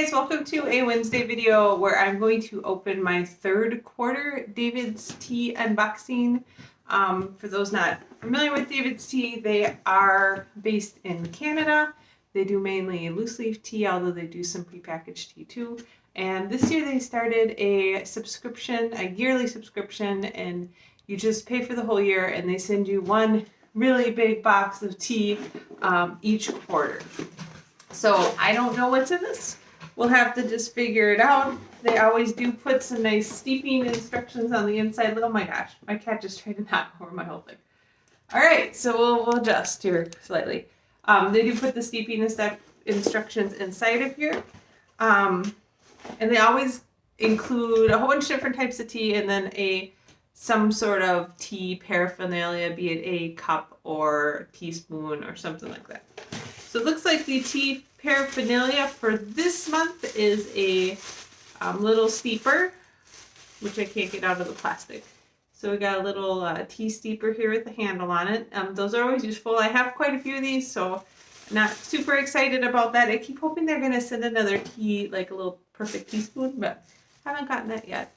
guys, welcome to a Wednesday video where I'm going to open my third quarter David's Tea unboxing. For those not familiar with David's Tea, they are based in Canada. They do mainly loose leaf tea, although they do some prepackaged tea too. And this year they started a subscription, a yearly subscription, and you just pay for the whole year and they send you one really big box of tea each quarter. So I don't know what's in this. We'll have to just figure it out. They always do put some nice steeping instructions on the inside. Oh my gosh, my cat just tried to knock over my whole thing. All right, so we'll adjust here slightly. They do put the steeping instructions inside of here. And they always include a whole bunch of different types of tea and then some sort of tea paraphernalia, be it a cup or teaspoon or something like that. So it looks like the tea paraphernalia for this month is a little steeper, which I can't get out of the plastic. So we got a little tea steeper here with a handle on it. Those are always useful. I have quite a few of these, so not super excited about that. I keep hoping they're going to send another tea, like a little perfect teaspoon, but haven't gotten that yet.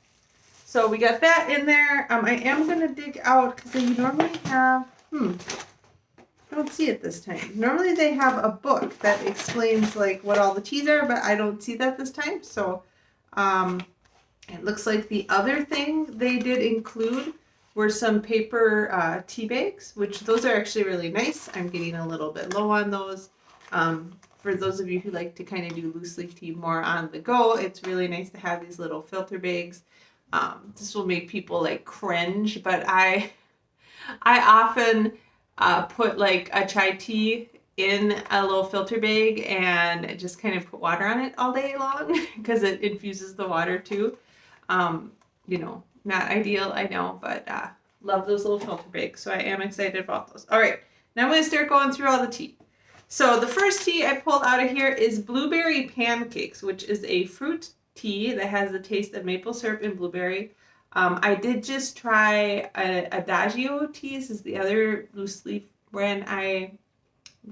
So we got that in there. I am going to dig out because they normally have, I don't see it this time. Normally they have a book that explains like what all the teas are, but I don't see that this time. So it looks like the other thing they did include were some paper tea bags, which those are actually really nice. I'm getting a little bit low on those. For those of you who like to kind of do loose leaf tea more on the go, it's really nice to have these little filter bags. This will make people like cringe, but I often put like a chai tea in a little filter bag and just kind of put water on it all day long because it infuses the water too. You know, not ideal, I know, but love those little filter bags. So I am excited about those. All right, now I'm going to start going through all the tea. So the first tea I pulled out of here is Blueberry Pancakes, which is a fruit tea that has the taste of maple syrup and blueberry. I did just try Adagio teas, is the other loose leaf brand I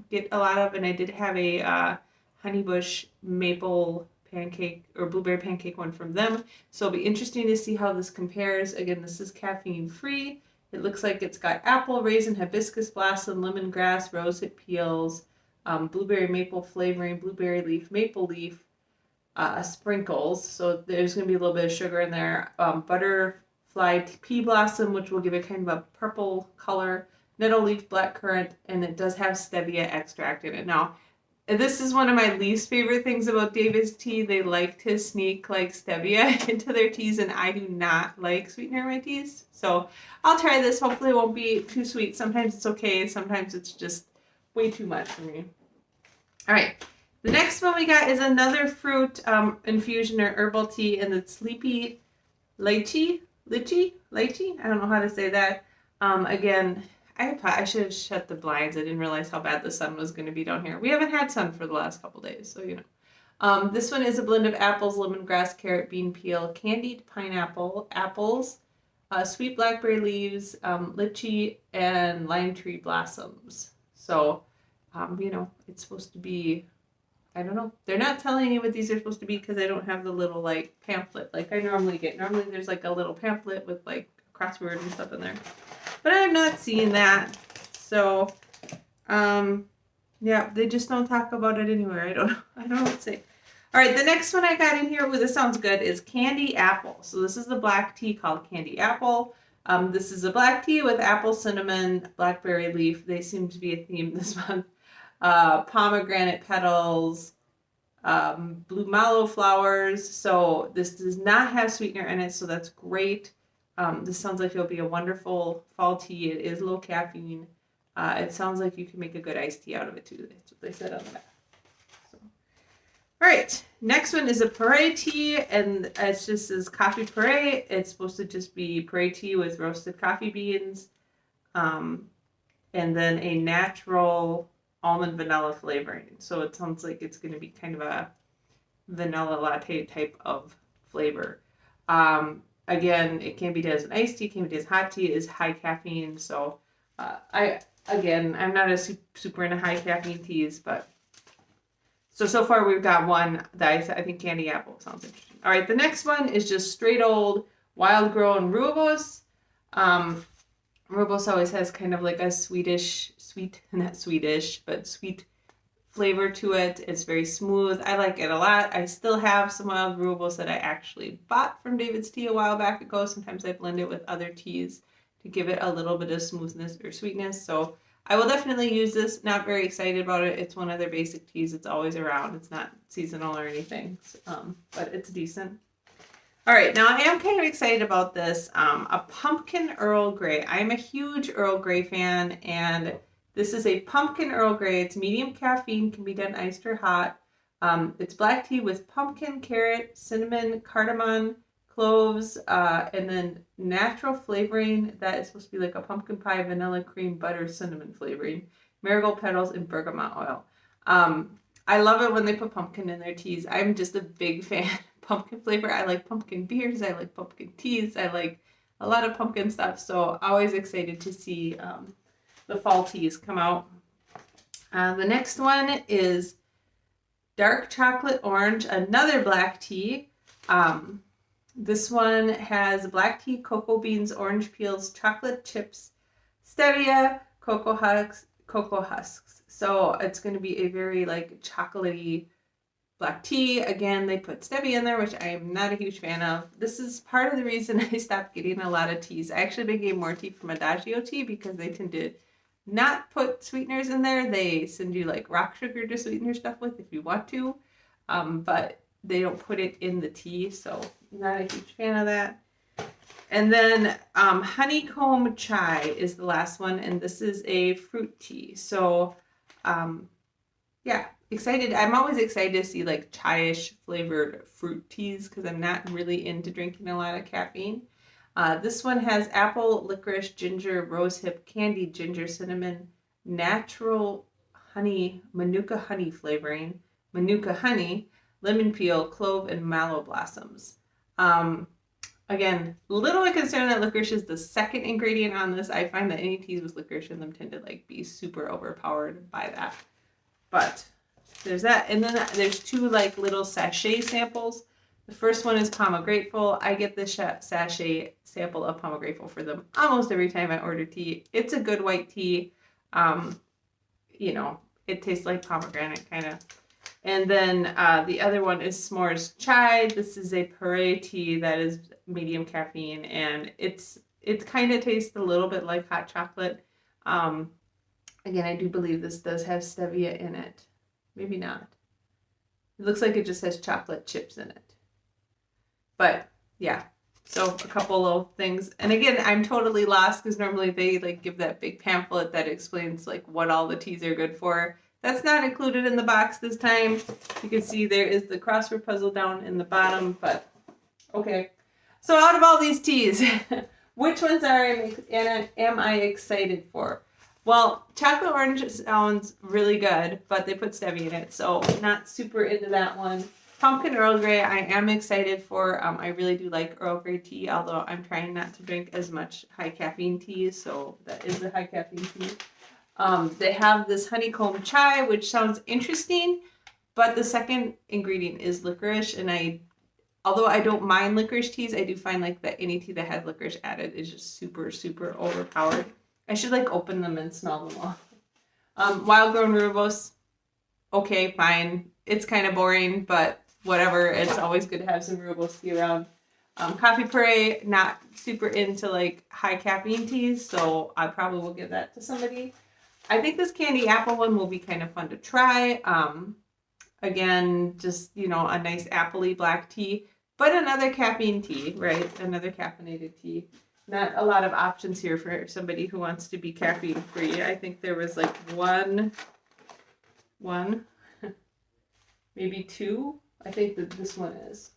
get a lot of, and I did have a Honeybush maple pancake or blueberry pancake one from them. So it'll be interesting to see how this compares. Again, this is caffeine free. It looks like it's got apple, raisin, hibiscus blossom, lemongrass, rosehip peels, blueberry maple flavoring, blueberry leaf, maple leaf, sprinkles, so there's going to be a little bit of sugar in there, butterfly pea blossom, which will give it kind of a purple color, nettle leaf, blackcurrant, and it does have stevia extract in it. Now, this is one of my least favorite things about David's Tea. They like to sneak like stevia into their teas, and I do not like sweetener in my teas. So I'll try this. Hopefully it won't be too sweet. Sometimes it's okay. Sometimes it's just way too much for me. All right. The next one we got is another fruit infusion or herbal tea, and it's Sleepy Lychee. I don't know how to say that. Again, I should have shut the blinds. I didn't realize how bad the sun was going to be down here. We haven't had sun for the last couple days, so you know. This one is a blend of apples, lemongrass, carrot, bean peel, candied pineapple, apples, sweet blackberry leaves, lychee, and lime tree blossoms. So, you know, it's supposed to be, I don't know. They're not telling you what these are supposed to be because I don't have the little like pamphlet like I normally get. Normally there's like a little pamphlet with like crossword and stuff in there. But I have not seen that. So, yeah, they just don't talk about it anywhere. I don't know what to say. All right, the next one I got in here, this sounds good, is Candy Apple. So this is the black tea called Candy Apple. This is a black tea with apple, cinnamon, blackberry leaf. They seem to be a theme this month. Pomegranate petals, blue mallow flowers. So this does not have sweetener in it, so that's great. This sounds like it'll be a wonderful fall tea. It is low caffeine. It sounds like you can make a good iced tea out of it too. That's what they said on the back. So, all right, next one is a Parity, and it's just as coffee puree. It's supposed to just be puree tea with roasted coffee beans, and then a natural almond vanilla flavoring. So it sounds like it's going to be kind of a vanilla latte type of flavor. Again, it can be done as an iced tea, it can be done as hot tea. It is high caffeine, so I'm not a super into high caffeine teas, but So far we've got one that I think candy apple sounds interesting. All right, the next one is just straight old wild grown rooibos. Rooibos always has kind of like a not Swedish, but sweet flavor to it. It's very smooth. I like it a lot. I still have some wild rooibos that I actually bought from David's Tea a while back ago. Sometimes I blend it with other teas to give it a little bit of smoothness or sweetness. So I will definitely use this. Not very excited about it. It's one of their basic teas. It's always around. It's not seasonal or anything, but it's decent. All right, now I am kind of excited about this. A pumpkin Earl Grey. I'm a huge Earl Grey fan, and this is a pumpkin Earl Grey. It's medium caffeine, can be done iced or hot. It's black tea with pumpkin, carrot, cinnamon, cardamom, cloves, and then natural flavoring that is supposed to be like a pumpkin pie, vanilla cream, butter, cinnamon flavoring, marigold petals, and bergamot oil. I love it when they put pumpkin in their teas. I'm just a big fan of pumpkin flavor. I like pumpkin beers. I like pumpkin teas. I like a lot of pumpkin stuff. So always excited to see the fall teas come out. The next one is dark chocolate orange, another black tea. This one has black tea, cocoa beans, orange peels, chocolate chips, stevia, cocoa husks. So it's going to be a very like chocolatey black tea. Again, they put stevia in there, which I am not a huge fan of. This is part of the reason I stopped getting a lot of teas. I actually been getting more tea from Adagio Tea because they tend to not put sweeteners in there. They send you like rock sugar to sweeten your stuff with if you want to, but they don't put it in the tea, so not a huge fan of that. And then Honeycomb Chai is the last one, and this is a fruit tea. So yeah, excited. I'm always excited to see like chai-ish flavored fruit teas because I'm not really into drinking a lot of caffeine. This one has apple, licorice, ginger, rosehip, candied ginger, cinnamon, natural honey, manuka honey flavoring, manuka honey, lemon peel, clove, and mallow blossoms. Again, a little bit concerned that licorice is the second ingredient on this. I find that any teas with licorice in them tend to like be super overpowered by that. But there's that. And then there's two like little sachet samples. The first one is Palma Grateful. I get this sachet sample of Palma Grateful for them almost every time I order tea. It's a good white tea. You know, it tastes like pomegranate kind of. And then the other one is S'mores Chai. This is a Parity that is medium caffeine, and it kind of tastes a little bit like hot chocolate. Again, I do believe this does have stevia in it. Maybe not. It looks like it just has chocolate chips in it. But yeah, so a couple of things. And again, I'm totally lost because normally they like give that big pamphlet that explains like what all the teas are good for. That's not included in the box this time. You can see there is the crossword puzzle down in the bottom, but okay. So out of all these teas, which ones am I excited for? Well, chocolate orange sounds really good, but they put stevia in it, so not super into that one. Pumpkin Earl Grey, I am excited for. I really do like Earl Grey tea, although I'm trying not to drink as much high caffeine tea, so that is the high caffeine tea. They have this Honeycomb Chai, which sounds interesting, but the second ingredient is licorice, and although I don't mind licorice teas, I do find like that any tea that has licorice added is just super, super overpowered. I should like open them and smell them all. Wild grown rooibos, okay, fine. It's kind of boring, but whatever. It's always good to have some rooibos tea around. Coffee puree, not super into like high caffeine teas, so I probably will give that to somebody. I think this candy apple one will be kind of fun to try. Again, just, you know, a nice appley black tea, but another caffeine tea, right? Another caffeinated tea. Not a lot of options here for somebody who wants to be caffeine free. I think there was like one, maybe two. I think that this one is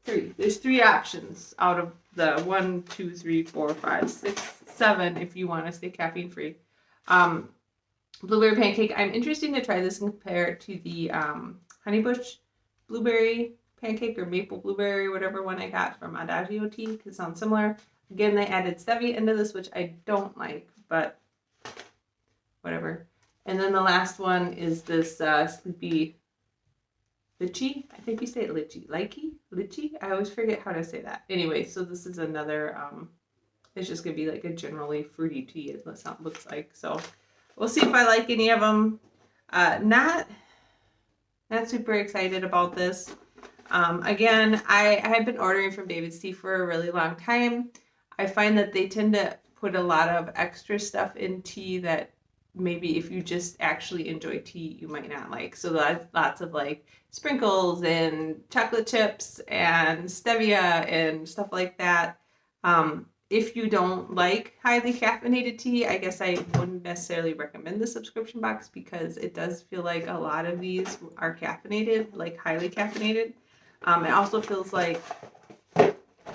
three. There's three options out of the 1, 2, 3, 4, 5, 6, 7 if you want to stay caffeine free. Blueberry pancake. I'm interested to try this and compare it to the honeybush blueberry pancake or maple blueberry, whatever one I got from Adagio Tea, because it sounds similar. Again, they added stevia into this, which I don't like, but whatever. And then the last one is this sleepy Lychee. I think you say it lychee. Lychee? I always forget how to say that. Anyway, so this is another, it's just going to be like a generally fruity tea, it looks like. So we'll see if I like any of them. Not super excited about this. Again, I have been ordering from David's Tea for a really long time. I find that they tend to put a lot of extra stuff in tea that maybe if you just actually enjoy tea, you might not like. So lots of like sprinkles and chocolate chips and stevia and stuff like that. If you don't like highly caffeinated tea, I guess I wouldn't necessarily recommend the subscription box because it does feel like a lot of these are caffeinated, like highly caffeinated. It also feels like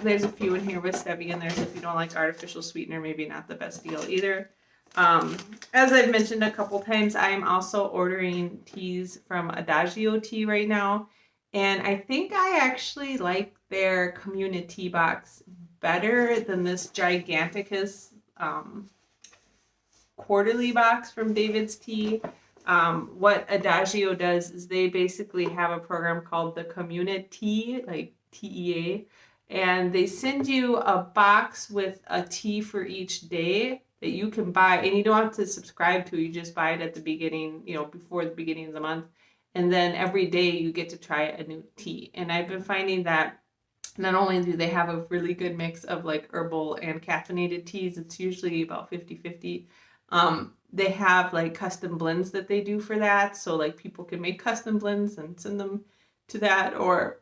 there's a few in here with stevia in there, so if you don't like artificial sweetener, maybe not the best deal either. As I've mentioned a couple times, I am also ordering teas from Adagio Tea right now, and I think I actually like their community box better than this giganticus quarterly box from David's Tea. What Adagio does is they basically have a program called the Community, like TEA, and they send you a box with a tea for each day that you can buy, and you don't have to subscribe to. You just buy it at the beginning, before the beginning of the month, and then every day you get to try a new tea. And I've been finding that not only do they have a really good mix of like herbal and caffeinated teas, it's usually about 50-50. They have like custom blends that they do for that. So like people can make custom blends and send them to that, or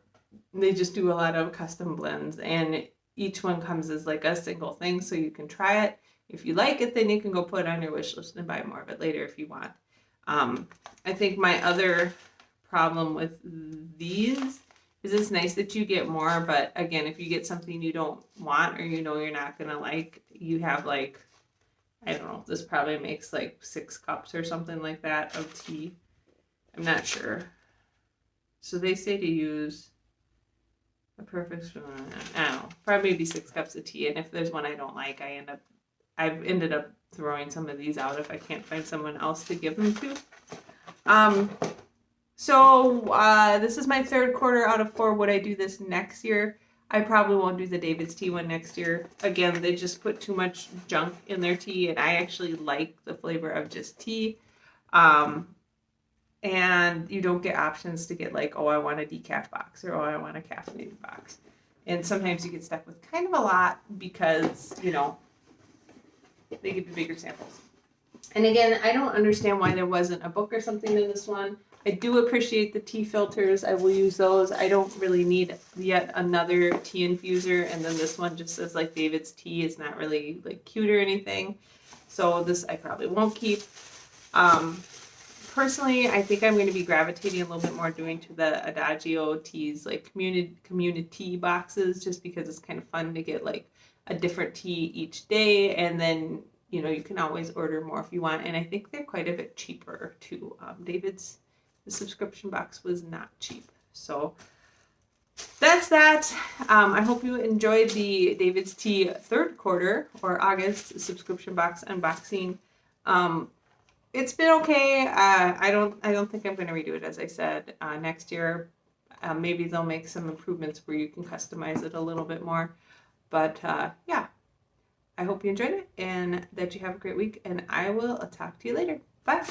they just do a lot of custom blends, and each one comes as like a single thing, so you can try it. If you like it, then you can go put it on your wish list and buy more of it later if you want. I think my other problem with these is it's nice that you get more, but again, if you get something you don't want or you're not gonna like, you have like, I don't know, this probably makes like 6 cups or something like that of tea. I'm not sure. So they say to use a perfect, I don't know, probably maybe 6 cups of tea. And if there's one I don't like, I've ended up throwing some of these out if I can't find someone else to give them to. So this is my 3rd quarter out of 4. Would I do this next year? I probably won't do the David's Tea one next year. Again, they just put too much junk in their tea, and I actually like the flavor of just tea. And you don't get options to get like, oh, I want a decaf box, or oh, I want a caffeinated box. And sometimes you get stuck with kind of a lot because, they give you bigger samples. And again, I don't understand why there wasn't a book or something in this one. I do appreciate the tea filters. I will use those. I don't really need yet another tea infuser. And then this one just says like David's Tea. It's not really like cute or anything. So this I probably won't keep. Personally, I think I'm going to be gravitating a little bit more doing to the Adagio Teas, like community boxes, just because it's kind of fun to get like a different tea each day. And then, you can always order more if you want. And I think they're quite a bit cheaper too. David's, the subscription box was not cheap. So that's that. I hope you enjoyed the David's Tea 3rd quarter or August subscription box unboxing. It's been okay. I don't think I'm going to redo it, as I said, next year. Maybe they'll make some improvements where you can customize it a little bit more. But yeah, I hope you enjoyed it and that you have a great week. And I will talk to you later. Bye.